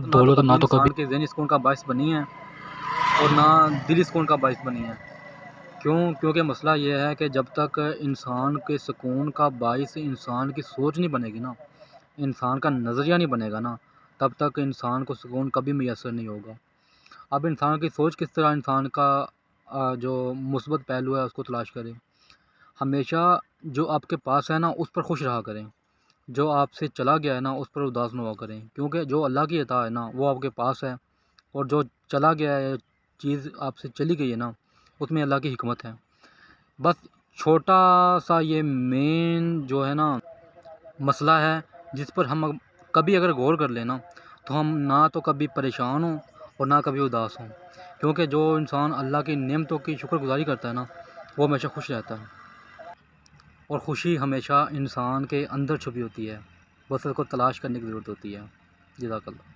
دولت نہ تو کبھی انسان کے ذہنی سکون کا باعث بنی ہے اور نہ دلی سکون کا باعث بنی ہے۔ کیونکہ مسئلہ یہ ہے کہ جب تک انسان کے سکون کا باعث انسان کی سوچ نہیں بنے گی نا، انسان کا نظریہ نہیں بنے گا نا، تب تک انسان کو سکون کبھی میسر نہیں ہوگا۔ اب انسان کی سوچ کس طرح انسان کا جو مثبت پہلو ہے اس کو تلاش کریں۔ ہمیشہ جو آپ کے پاس ہے نا اس پر خوش رہا کریں، جو آپ سے چلا گیا ہے نا اس پر اداس نہ ہوا کریں، کیونکہ جو اللہ کی عطا ہے نا وہ آپ کے پاس ہے، اور جو چلا گیا ہے چیز آپ سے چلی گئی ہے نا اس میں اللہ کی حکمت ہے۔ بس چھوٹا سا یہ مین جو ہے نا مسئلہ ہے جس پر ہم کبھی اگر غور کر لیں نا تو ہم نہ تو کبھی پریشان ہوں اور نہ کبھی اداس ہوں، کیونکہ جو انسان اللہ کی نعمتوں کی شکر گزاری کرتا ہے نا وہ ہمیشہ خوش رہتا ہے، اور خوشی ہمیشہ انسان کے اندر چھپی ہوتی ہے، بس اس کو تلاش کرنے کی ضرورت ہوتی ہے۔ جزاک اللہ۔